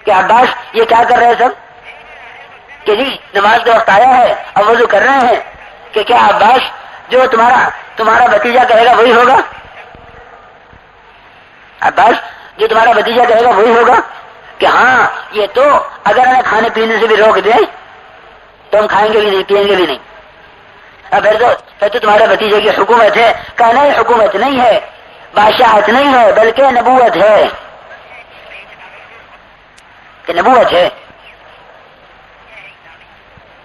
کہ عباس یہ کیا کر رہے ہیں سب کہ جی نماز کا وقت آیا ہے اب وضو کر رہے ہیں کہ کیا عباس جو تمہارا بھتیجا کہے گا وہی ہوگا؟ عباس جو تمہارا بھتیجا کہے گا وہی ہوگا کہ ہاں یہ تو اگر ہمیں کھانے پینے سے بھی روک دے تو ہم کھائیں گے بھی نہیں پیئیں گے بھی نہیں. اب پھر تو تمہارے بھتیجے کی حکومت ہے. کہ نہیں حکومت نہیں ہے بادشاہت نہیں ہے بلکہ نبوت ہے کہ نبوت ہے.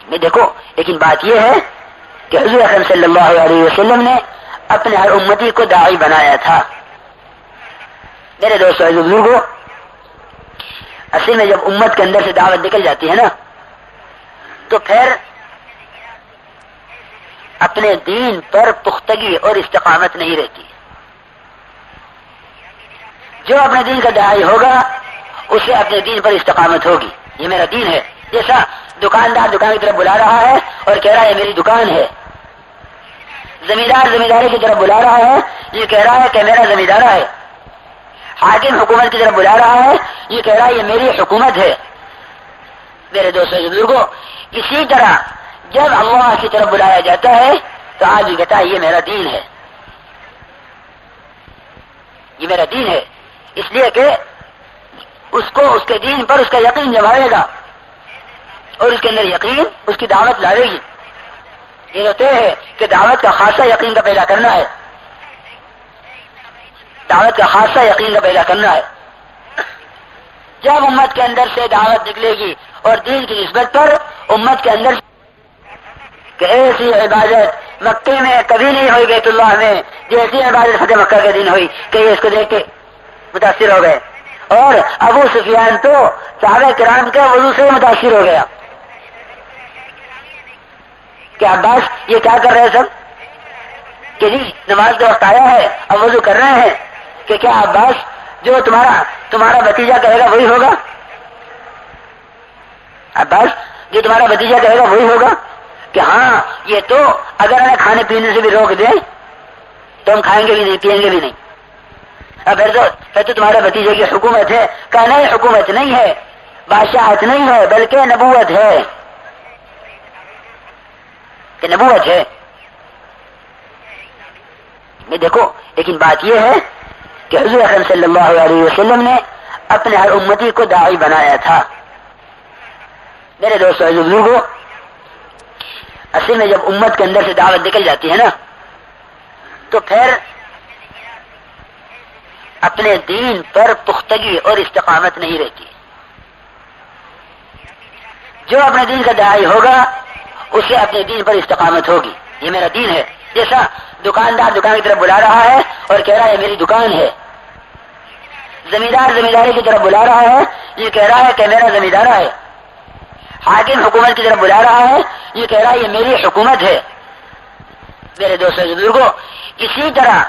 میں دیکھو لیکن بات یہ ہے کہ حضور اکرم صلی اللہ علیہ وسلم نے اپنے ہر امتی کو داعی بنایا تھا. میرے دوستو بزرگوں اصل میں جب امت کے اندر سے دعوت نکل جاتی ہے نا تو پھر اپنے دین پر پختگی اور استقامت نہیں رہتی. جو اپنے دین کا داعی ہوگا اسے اپنے دین پر استقامت ہوگی. یہ میرا دین ہے. جیسا دکاندار دکان کی طرف بلا رہا ہے اور کہہ رہا ہے میری دکان ہے. زمیندار زمینداری کی طرف بلا رہا ہے یہ کہہ رہا ہے کہ میرا زمیندارہ ہے. حاکم حکومت کی طرف بلا رہا ہے یہ کہہ رہا ہے یہ میری حکومت ہے. میرے دوستوں بزرگوں اسی طرح جب اللہ کی طرف بلایا جاتا ہے تو آج یہ کہتا ہے یہ میرا دین ہے یہ میرا دین ہے. اس لیے کہ اس کو اس کے دین پر اس کا یقین جمائے گا اور اس کے اندر یقین اس کی دعوت لائے گی. یہ ہوتے ہے کہ دعوت کا خاصا یقین کا پیدا کرنا ہے. دعوت کا خاصا یقین کا پیدا کرنا ہے. جب امت کے اندر سے دعوت نکلے گی اور دین کی نسبت پر امت کے اندر کہ ایسی عبادت مکے میں کبھی نہیں ہوئی بیت اللہ میں جیسی عبادت فتح مکہ کے دن ہوئی کہ یہ اس کو دیکھ کے متاثر ہو گئے. اور ابو سفیان تو صحابہ کرام کے وضو سے متاثر ہو گیا کہ عباس یہ کیا کر رہے ہیں سب کہ جی نماز کا وقت آیا ہے اب وضو کر رہے ہیں کہ کیا عباس جو تمہارا بھتیجا کہے گا وہی ہوگا؟ عباس جو تمہارا بھتیجا کہے گا وہی ہوگا کہ ہاں یہ تو اگر ہمیں کھانے پینے سے بھی روک دے تو ہم کھائیں گے بھی نہیں پیئیں گے بھی نہیں. اب پھر تو تمہارے بھتیجے کی حکومت ہے. کہ نہیں حکومت نہیں ہے بادشاہت نہیں ہے بلکہ نبوت ہے کہ نبوت ہے. میں دیکھو لیکن بات یہ ہے کہ حضور اکرم صلی اللہ علیہ وسلم نے اپنے ہر امتی کو داعی بنایا تھا. میرے دوستو بزرگوں اصل میں جب امت کے اندر سے دعوت نکل جاتی ہے نا تو پھر اپنے دین پر پختگی اور استقامت نہیں رہتی. جو اپنے دین کا داعی ہوگا اسے اپنے دین پر استقامت ہوگی. یہ میرا دین ہے. جیسا دکاندار دکان کی طرف بلا رہا ہے اور کہہ رہا ہے میری دکان ہے. زمیندار زمینداری کی طرف بلا رہا ہے یہ کہہ رہا ہے کہ میرا زمیندارہ ہے. حاکم حکومت کی طرف بلا رہا ہے یہ کہہ رہا ہے یہ میری حکومت ہے. میرے دوستوں بزرگوں اسی طرح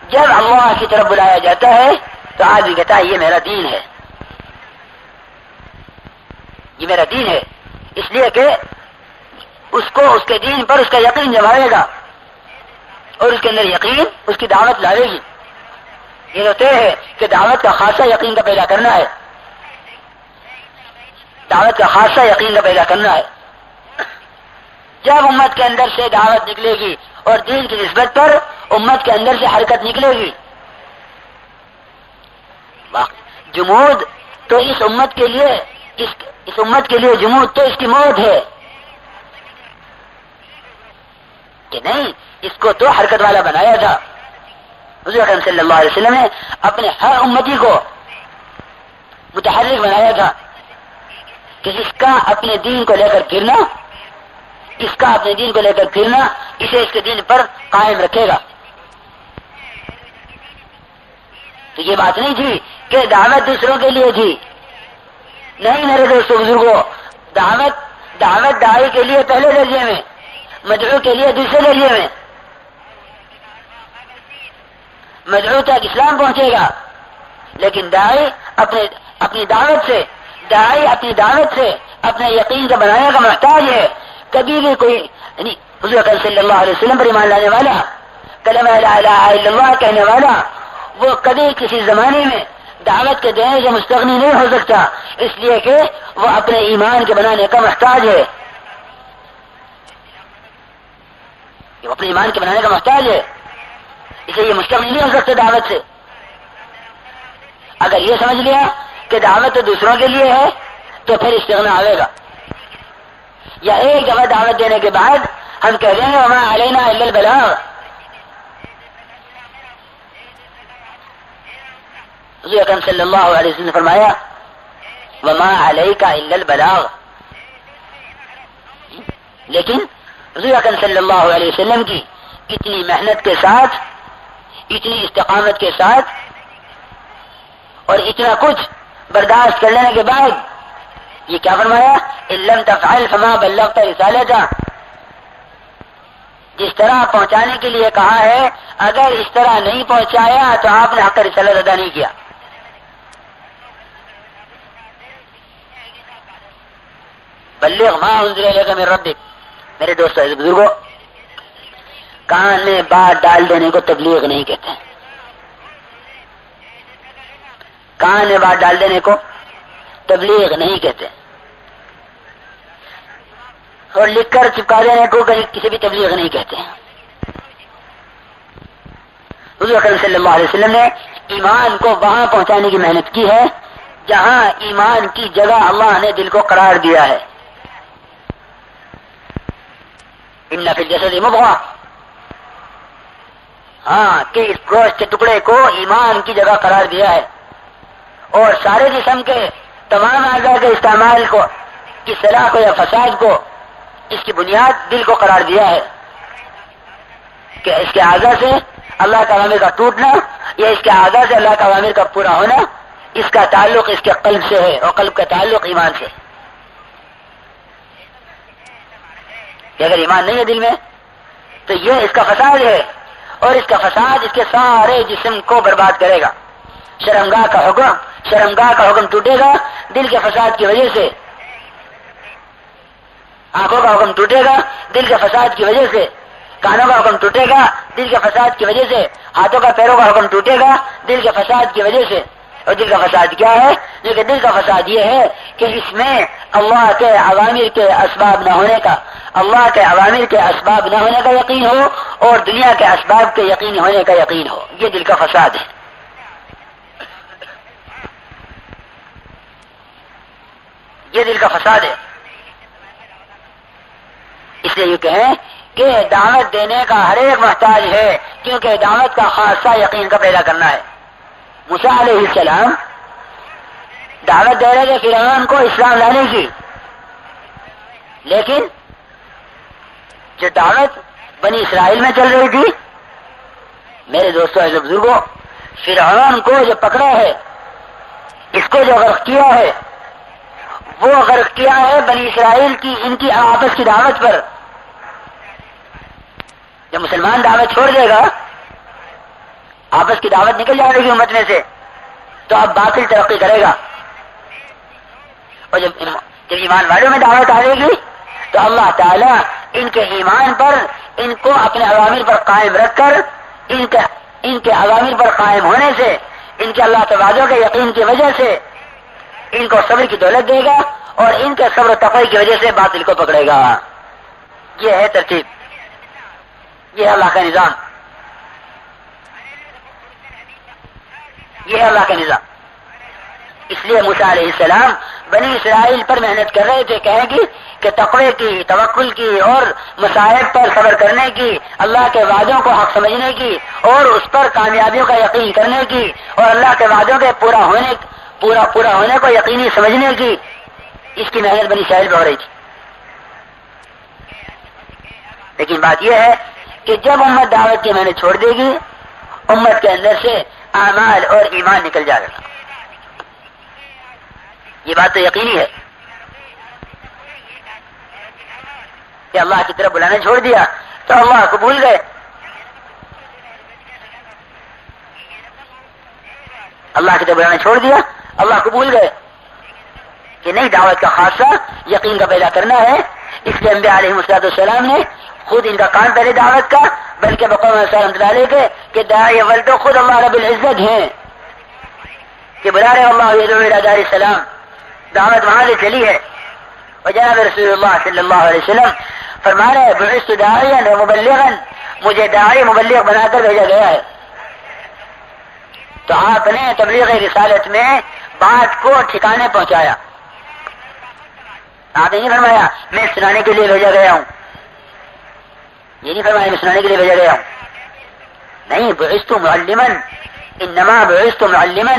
جب اللہ کی طرف بلایا جاتا ہے تو آج بھی کہتا ہے یہ میرا دین ہے یہ میرا دین ہے. اس لیے کہ اس کو اس کے دین پر اس کا یقین جمائے گا اور اس کے اندر یقین اس کی دعوت لائے گی. یہ ہوتے ہے کہ دعوت کا خاصا یقین کا پیدا کرنا ہے. دعوت کا خاصا یقین کا پیدا کرنا ہے. جب امت کے اندر سے دعوت نکلے گی اور دین کی نسبت پر امت کے اندر سے حرکت نکلے گی جمود تو اس امت کے لیے اس امت کے لیے جمود تو اس کی موت ہے کہ نہیں. اس کو تو حرکت والا بنایا تھا. حضور اکرم صلی اللہ علیہ وسلم نے اپنے ہر امتی کو متحرک بنایا تھا کہ اس کا اپنے دین کو لے کر پھرنا اس کا اپنے دین کو لے کر پھرنا اسے اس کے دین پر قائم رکھے گا. تو یہ بات نہیں تھی کہ دعوت دوسروں کے لیے تھی. نہیں میرے دوستوں بزرگوں دعوت داعی کے لیے پہلے درجے میں مدعو کے لیے دوسرے درجے میں. مدعو تک اسلام پہنچے گا لیکن داعی اپنی دعوت سے اپنے یقین کا بنانے کا محتاج ہے. کبھی بھی کوئی یعنی حضور اکرم صلی اللہ علیہ وسلم پر ایمان لانے والا کلمہ لا الہ الا اللہ کہنے والا وہ کبھی کسی زمانے میں دعوت کے دینے سے مستغنی نہیں ہو سکتا. اس لیے کہ وہ اپنے ایمان کے بنانے کا محتاج ہے، وہ اپنے ایمان کے بنانے کا محتاج ہے، اسے یہ مستقبل نہیں ہو سکتے دعوت سے۔ اگر یہ سمجھ لیا کہ دعوت تو دوسروں کے لیے ہے تو پھر استغنا آئے گا، یا ایک دفعہ دعوت دینے کے بعد ہم کہہ دیں گے وما علینا الا البلاغ۔ حضور اکرم صلی اللہ علیہ وسلم نے فرمایا وما علیک الا البلاغ، لیکن حضور اکرم صلی اللہ علیہ وسلم کی اتنی محنت کے ساتھ، اتنی استقامت کے ساتھ اور اتنا کچھ برداشت کر لینے کے بعد یہ کیا فرمایا؟ ان لم تفعل فما بلغت رسالتہ، جس طرح پہنچانے کے لیے کہا ہے اگر اس طرح نہیں پہنچایا تو آپ نے حق رسالت ادا نہیں کیا۔ بلغ ما انزل الیک من ربک۔ میرے دوستو بزرگوں، کان میں بات ڈال دینے کو تبلیغ نہیں کہتے، کان میں بات ڈال دینے کو تبلیغ نہیں کہتے، اور لکھ کر چپکا دینے کو کسی بھی تبلیغ نہیں کہتے۔ حضور اکرم صلی اللہ علیہ وسلم نے ایمان کو وہاں پہنچانے کی محنت کی ہے جہاں ایمان کی جگہ اللہ نے دل کو قرار دیا ہے۔ ان فی الجسد مضغہ، ہاں کہ اس گوشت کے ٹکڑے کو ایمان کی جگہ قرار دیا ہے، اور سارے جسم کے تمام اعضاء کے استعمال کو، کی صلاح کو یا فساد کو، اس کی بنیاد دل کو قرار دیا ہے کہ اس کے اعضاء سے اللہ کا اوامر کا ٹوٹنا یا اس کے اعضاء سے اللہ کا اوامر کا پورا ہونا، اس کا تعلق اس کے قلب سے ہے، اور قلب کا تعلق ایمان سے۔ کہ اگر ایمان نہیں ہے دل میں تو یہ اس کا فساد ہے، اور اس کا فساد اس کے سارے جسم کو برباد کرے گا۔ شرمگاہ کا حکم ٹوٹے گا دل کے فساد کی وجہ سے، آنکھوں کا حکم ٹوٹے گا دل کے فساد کی وجہ سے، کانوں کا حکم ٹوٹے گا دل کے فساد کی وجہ سے، ہاتھوں کا پیروں کا حکم ٹوٹے گا دل کے فساد کی وجہ سے۔ اور دل کا فساد کیا ہے؟ لیکن دل کا فساد یہ ہے کہ اس میں اللہ کے اوامر کے اسباب نہ ہونے کا، اللہ کے اوامر کے اسباب نہ ہونے کا یقین ہو، اور دنیا کے اسباب کے یقین ہونے کا یقین ہو۔ یہ دل کا فساد ہے۔ یہ دل کا فساد ہے۔ اس لیے یہ کہیں کہ دعوت دینے کا ہر ایک محتاج ہے، کیونکہ دعوت کا خاصہ یقین کا پیدا کرنا ہے۔ موسیٰ علیہ السلام دعوت دے رہے تھے فرعون کو اسلام لانے کی، لیکن جو دعوت بنی اسرائیل میں چل رہی تھی، میرے دوستوں ایسے بزرگوں، فرعون کو جو پکڑا ہے، اس کو جو غرق کیا ہے، وہ غرق کیا ہے بنی اسرائیل کی ان کی آپس کی دعوت پر۔ جب مسلمان دعوت چھوڑ دے گا، آپس کی دعوت نکل جائے گی امت میں سے، تو اب باطل ترقی کرے گا، اور جب ایمان والوں میں دعوت آئے گی تو اللہ تعالیٰ ان کے ایمان پر، ان کو اپنے اوامر پر قائم رکھ کر، ان کے اوامر پر قائم ہونے سے، ان کے اللہ تعالیٰ کے یقین کی وجہ سے ان کو صبر کی دولت دے گا، اور ان کے صبر و تقوی کی وجہ سے باطل کو پکڑے گا۔ یہ ہے ترتیب، یہ ہے اللہ کا نظام، یہ ہے اللہ کا نظام۔ اس لیے موسیٰ علیہ السلام بنی اسرائیل پر محنت کر رہے تھے، کہیں گی کہ تقوی کی، توکل کی، اور مصائب پر صبر کرنے کی، اللہ کے وعدوں کو حق سمجھنے کی، اور اس پر کامیابیوں کا یقین کرنے کی، اور اللہ کے وعدوں کے پورا ہونے کو یقینی سمجھنے کی، اس کی محنت بنی اسرائیل پہ ہو رہی تھی۔ لیکن بات یہ ہے کہ جب امت دعوت کی محنت چھوڑ دے گی، امت کے اندر سے اعمال اور ایمان نکل جائے گا۔ یہ بات تو یقینی ہے کہ اللہ کی طرف بلانا چھوڑ دیا تو اللہ کو بھول گئے، اللہ کی طرف بلانا چھوڑ دیا، اللہ کو بھول گئے کہ نہیں، دعوت کا خاصہ یقین کا پیدا کرنا ہے۔ اس لیے انبیاء علیہ السلام نے خود ان کا کام پہلے دعوت کا، بلکہ بقوم رحمۃ اللہ علیہ کے کہ داعی اول تو خود اللہ رب العزت ہیں کہ بلا رہے اللہ یدعو الی دار السلام، دعوت وہاں سے چلی ہے. اور جناب رسول اللہ صلی اللہ علیہ وسلم فرما رہے ہیں بعثت داعیا و مبلغا، مجھے داعی مبلغ بنا کر بھیجا گیا ہے. تو آپ نے تبلیغ رسالت میں بات کو ٹھکانے پہنچایا. آپ نے نہیں فرمایا میں سنانے کے لیے بھیجا گیا ہوں، یہ نہیں فرمایا میں سنانے کے لیے بھیجا گیا ہوں. نہیں، بعثت معلما، انما بعثت معلما،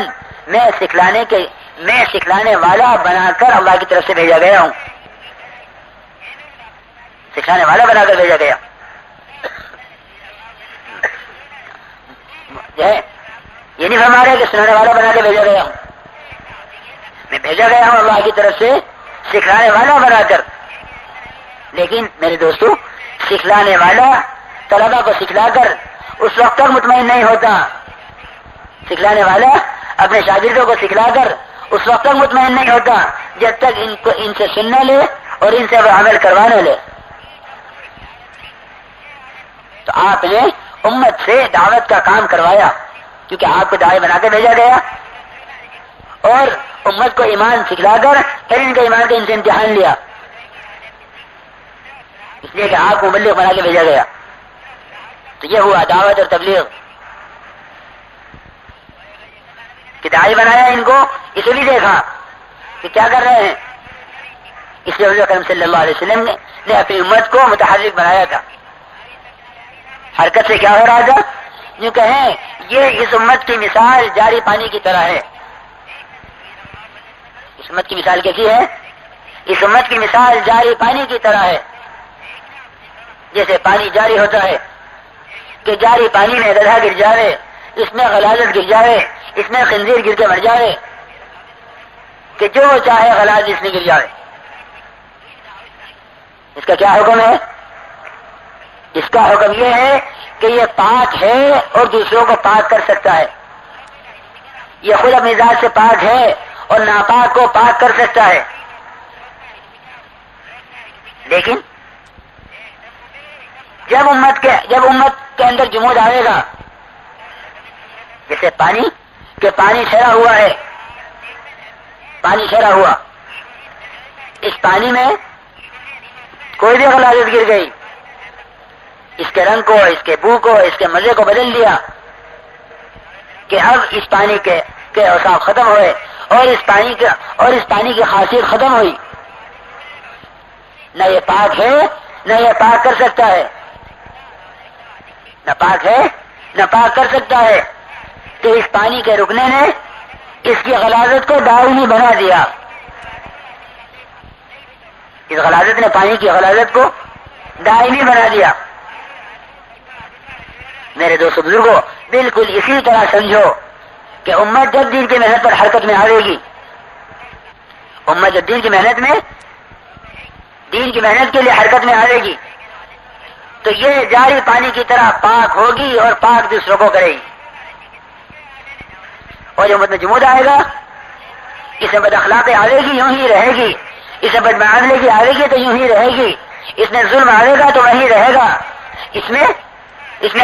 میں سکھلانے والا بنا کر اللہ کی طرف سے بھیجا گیا ہوں. سکھانے والا بنا کر بھیجا گیا. یہ نہیں فرما رہے کہ سنانے والا بنا کے بھیجا گیا ہوں، میں بھیجا گیا ہوں اللہ کی طرف سے سکھلانے والا بنا کر. لیکن میرے دوستو، سکھلانے والا طلبا کو سکھلا کر اس وقت تک مطمئن نہیں ہوتا. سکھلانے والا اپنے شاگردوں کو سکھلا کر اس وقت تک مطمئن نہیں ہوتا جب تک ان سے سننا لے اور ان سے وہ عمل کروانا لے. تو آپ نے امت سے دعوت کا کام کروایا کیونکہ آپ کو داعی بنا کے بھیجا گیا، اور امت کو ایمان سکھلا کر پھر ان کے ایمان کا ان سے امتحان لیا، اس لیے کہ آپ کو مبلغ بنا کے بھیجا گیا. تو یہ ہوا دعوت اور تبلیغ. کہ داعی بنایا ان کو، اسے بھی دیکھا کہ کیا کر رہے ہیں، اس لیے حضور اکرم صلی اللہ علیہ وسلم نے اپنی امت کو متحرک بنایا تھا. حرکت سے کیا ہو رہا تھا؟ یوں کہیں یہ اس امت کی مثال جاری پانی کی طرح ہے. اس امت کی مثال کیسی ہے؟ اس امت کی مثال جاری پانی کی طرح ہے. جیسے پانی جاری ہوتا ہے کہ جاری پانی میں گدھا گر جائے، اس میں غلازت گر جائے، اس میں خنزیر گر کے مر جائے، کہ جو چاہے غلاظ اس میں گر جائے. اس کا کیا حکم ہے؟ اس کا حکم یہ ہے کہ یہ پاک ہے اور دوسروں کو پاک کر سکتا ہے. یہ خود اپنی ذات سے پاک ہے اور ناپاک کو پاک کر سکتا ہے. لیکن جب امت کے اندر جمود آئے گا، جیسے پانی ٹھہرا ہوا ہے، پانی ٹھہرا ہوا، اس پانی میں کوئی بھی غلاظت گر گئی، اس کے رنگ کو، اس کے بو کو، اس کے مزے کو بدل دیا، کہ اب اس پانی کے اوصاف ختم ہوئے اور اس پانی کی خاصیت ختم ہوئی. نہ یہ پاک ہے نہ یہ پاک کر سکتا ہے، نہ پاک ہے نہ پاک کر سکتا ہے. کہ اس پانی کے رکنے نے اس کی غلاظت کو دائمی بنا دیا. اس غلاظت نے پانی کی غلاظت کو دائمی بنا دیا. میرے دوستو بزرگوں، بالکل اسی طرح سمجھو کہ امت جب دین کی محنت پر حرکت میں آئے گی، امت جب دین کی محنت کے لیے حرکت میں آئے گی، تو یہ جاری پانی کی طرح پاک ہوگی اور پاک دوسروں کو کرے گی. اور جو امت میں جمود آئے گا، اس میں بد اخلاقی آئے گی، یوں ہی رہے گی. اس میں بد معاملگی آئے گی تو یوں ہی رہے گی. اس میں ظلم آئے گا تو وہیں رہے گا. اس میں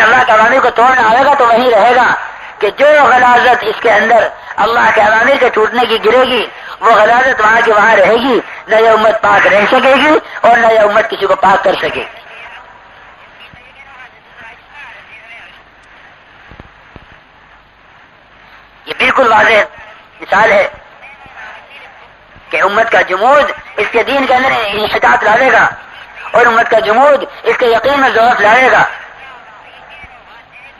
اللہ کے عوامر کو توڑنا آئے گا تو وہیں رہے گا. کہ جو غلاظت اس کے اندر اللہ کے عوامر کے ٹوٹنے کی گرے گی، وہ غلاظت وہاں کی وہاں رہے گی. نہ یہ امت پاک رہ سکے گی اور نہ یہ امت کسی کو پاک کر سکے گی. یہ بالکل واضح مثال ہے کہ امت کا جمود اس کے دین کے اندر انحطاط لائے گا اور امت کا جمود اس کے یقین میں ضعف لائے گا.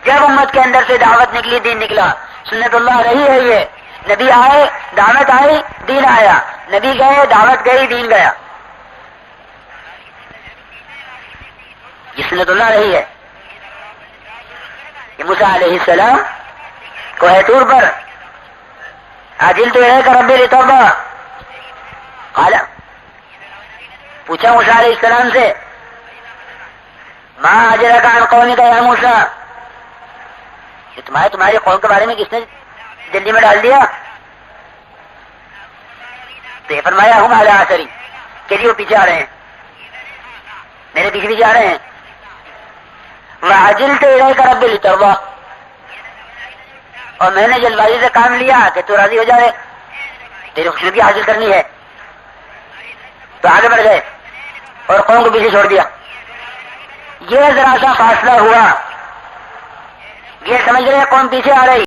جب امت کے اندر سے دعوت نکلی، دین نکلا، سنت اللہ رہی ہے. یہ نبی آئے، دعوت آئی، دین آیا. نبی گئے، دعوت گئی، دین گیا. یہ سنت اللہ رہی ہے. یہ موسیٰ علیہ السلام کوہ طور پر عجلت الیک ربی لترضی، قال، پوچھا موسیٰ علیہ السلام سے، ما اجرک عن قومک یا موسیٰ، تمہاری قوم کے بارے میں کس نے جلدی میں ڈال دیا؟ تو یہ فرمایا ہم علی اثری، کہ جی وہ پیچھے آ رہے ہیں، میرے پیچھے آ رہے ہیں. وعجلت الیک ربی لترضی، اور میں نے جلد بازی سے کام لیا کہ تو راضی ہو جائے، تیری خوشنودی حاصل کرنی ہے. تو آگے بڑھ گئے اور قوم کو پیچھے چھوڑ دیا. یہ ذرا سا فاصلہ ہوا، یہ سمجھ رہے قوم پیچھے آ رہی.